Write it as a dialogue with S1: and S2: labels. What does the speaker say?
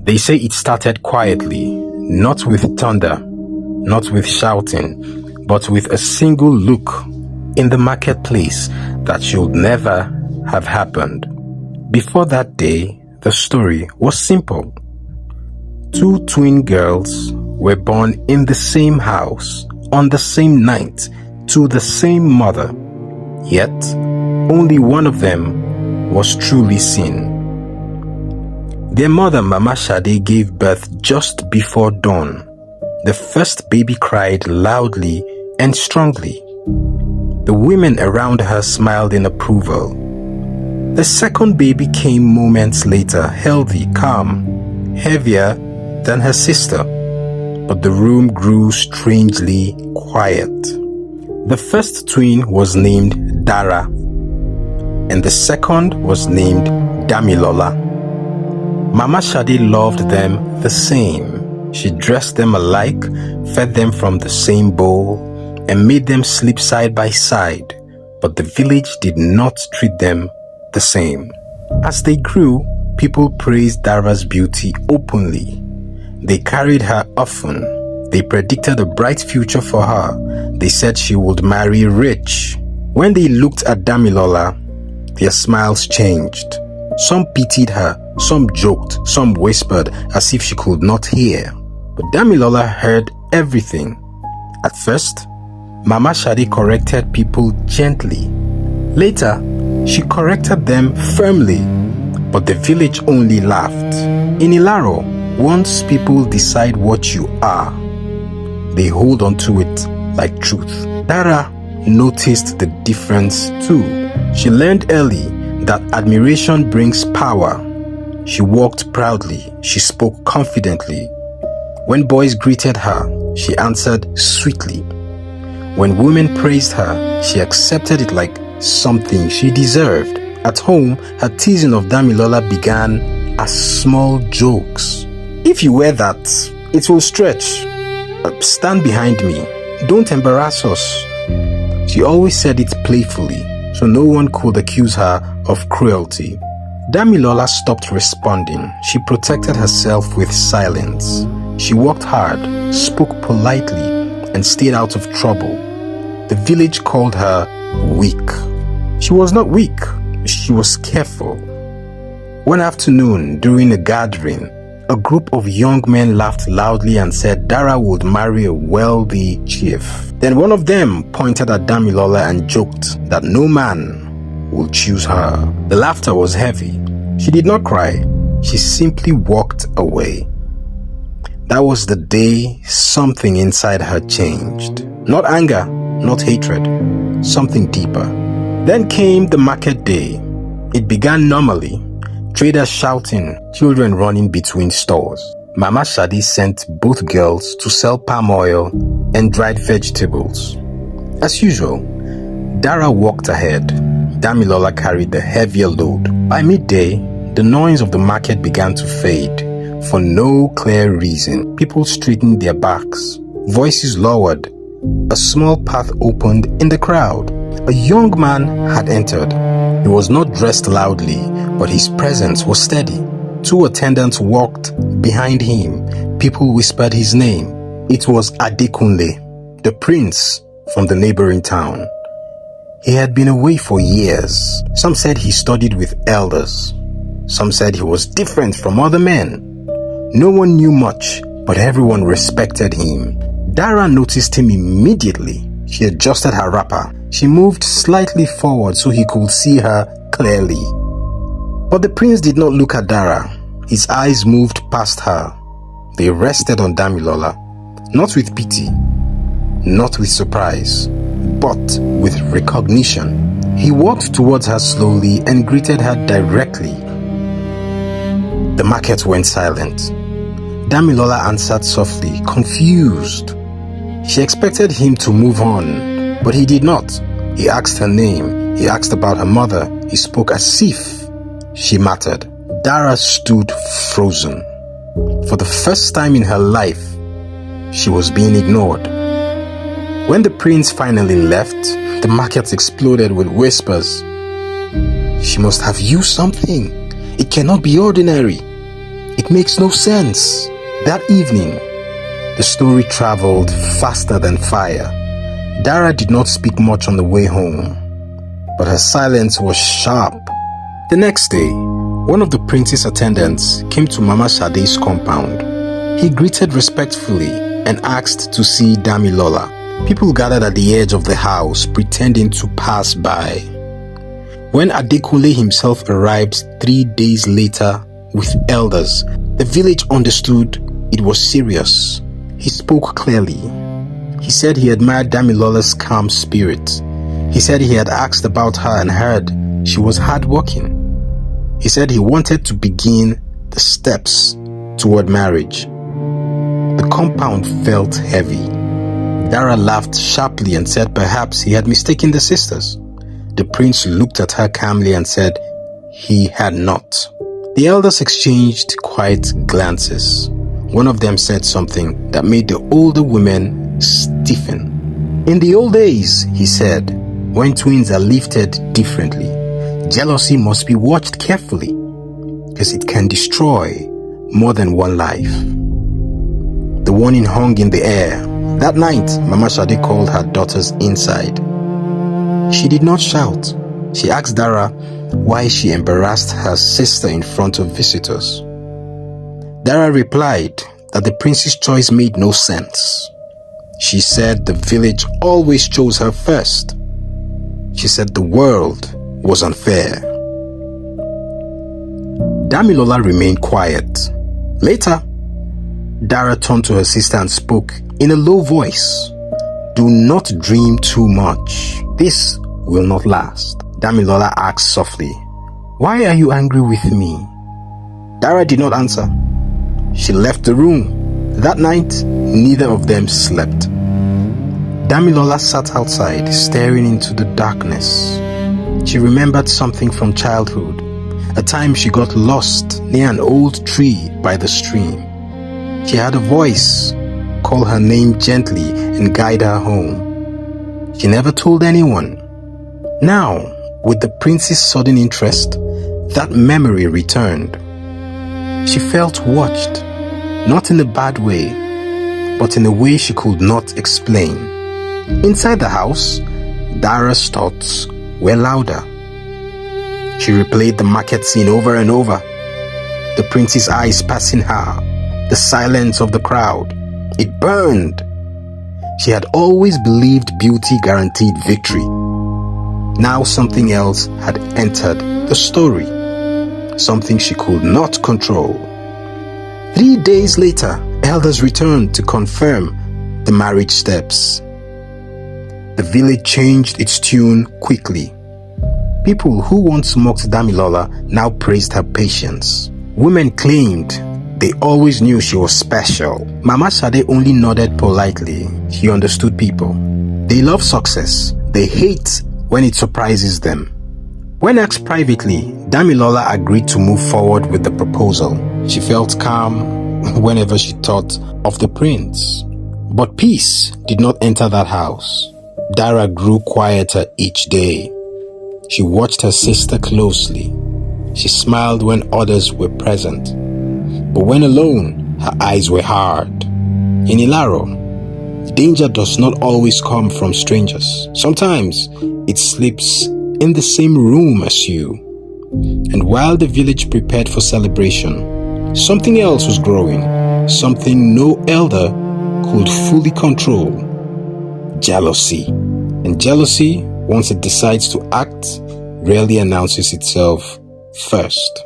S1: They say it started quietly, not with thunder, not with shouting, but with a single look in the marketplace that should never have happened. Before that day, the story was simple. Two twin girls were born in the same house, on the same night, to the same mother. Yet, only one of them was truly seen. Their mother, Mama Shade, gave birth just before dawn. The first baby cried loudly and strongly. The women around her smiled in approval. The second baby came moments later, healthy, calm, heavier than her sister. But the room grew strangely quiet. The first twin was named Dara, and the second was named Damilola. Mama Shade loved them the same. She dressed them alike, fed them from the same bowl, and made them sleep side by side. But the village did not treat them the same. As they grew, people praised Dara's beauty openly. They carried her often. They predicted a bright future for her. They said she would marry rich. When they looked at Damilola, their smiles changed. Some pitied her, some joked, some whispered as if she could not hear. But Damilola heard everything. At first, Mama Shade corrected people gently. Later, she corrected them firmly. But the village only laughed. In Ilaro, once people decide what you are, they hold on to it like truth. Dara noticed the difference too. She learned early that admiration brings power. She walked proudly. She spoke confidently. When boys greeted her, she answered sweetly. When women praised her, she accepted it like something she deserved. At home, her teasing of Damilola began as small jokes. If you wear that, it will stretch. Stand behind me. Don't embarrass us. She always said it playfully, so no one could accuse her of cruelty. Damilola stopped responding. She protected herself with silence. She worked hard, spoke politely, and stayed out of trouble. The village called her weak. She was not weak. She was careful. One afternoon, during a gathering, a group of young men laughed loudly and said Dara would marry a wealthy chief. Then one of them pointed at Damilola and joked that no man would choose her. The laughter was heavy. She did not cry. She simply walked away. That was the day something inside her changed. Not anger, not hatred, something deeper. Then came the market day. It began normally. Traders shouting, children running between stores. Mama Shadi sent both girls to sell palm oil and dried vegetables. As usual, Dara walked ahead. Damilola carried the heavier load. By midday, the noise of the market began to fade. For no clear reason, people straightened their backs. Voices lowered. A small path opened in the crowd. A young man had entered. He was not dressed loudly, but his presence was steady. Two attendants walked behind him. People whispered his name. It was Adekunle, the prince from the neighboring town. He had been away for years. Some said he studied with elders. Some said he was different from other men. No one knew much, but everyone respected him. Dara noticed him immediately. She adjusted her wrapper. She moved slightly forward so he could see her clearly. But the prince did not look at Dara. His eyes moved past her. They rested on Damilola, not with pity, not with surprise, but with recognition. He walked towards her slowly and greeted her directly. The market went silent. Damilola answered softly, confused. She expected him to move on, but he did not. He asked her name. He asked about her mother. He spoke as if she mattered. Dara stood frozen. For the first time in her life, she was being ignored. When the prince finally left, the market exploded with whispers. She must have used something. It cannot be ordinary. It makes no sense. That evening, the story traveled faster than fire. Dara did not speak much on the way home, but her silence was sharp. The next day, one of the prince's attendants came to Mama Sade's compound. He greeted respectfully and asked to see Damilola. People gathered at the edge of the house, pretending to pass by. When Adekunle himself arrived 3 days later with elders, the village understood it was serious. He spoke clearly. He said he admired Damilola's calm spirit. He said he had asked about her and heard she was hardworking. He said he wanted to begin the steps toward marriage. The compound felt heavy. Dara laughed sharply and said perhaps he had mistaken the sisters. The prince looked at her calmly and said he had not. The elders exchanged quiet glances. One of them said something that made the older women stiffen. In the old days, he said, when twins are lifted differently, jealousy must be watched carefully because it can destroy more than one life. The warning hung in the air. That night, Mama Sade called her daughters inside. She did not shout. She asked Dara why she embarrassed her sister in front of visitors. Dara replied that the prince's choice made no sense. She said the village always chose her first. She said the world was unfair. Damilola remained quiet. Later, Dara turned to her sister and spoke in a low voice. Do not dream too much. This will not last. Damilola asked softly, why are you angry with me? Dara did not answer. She left the room. That night, neither of them slept. Damilola sat outside, staring into the darkness. She remembered something from childhood, a time she got lost near an old tree by the stream. She had a voice call her name gently and guide her home. She never told anyone. Now, with the prince's sudden interest, that memory returned. She felt watched, not in a bad way, but in a way she could not explain. Inside the house, Dara's thoughts were louder. She replayed the market scene over and over. The prince's eyes passing her, the silence of the crowd. It burned. She had always believed beauty guaranteed victory. Now something else had entered the story, something she could not control. 3 days later, elders returned to confirm the marriage steps. The village changed its tune quickly. People who once mocked Damilola now praised her patience. Women claimed they always knew she was special. Mama Sade only nodded politely. She understood people. They love success. They hate when it surprises them. When asked privately, Damilola agreed to move forward with the proposal. She felt calm whenever she thought of the prince. But peace did not enter that house. Dara grew quieter each day. She watched her sister closely. She smiled when others were present. But when alone, her eyes were hard. In Ilaro, danger does not always come from strangers. Sometimes it sleeps in the same room as you. And while the village prepared for celebration, something else was growing, something no elder could fully control. Jealousy. And jealousy, once it decides to act, rarely announces itself first.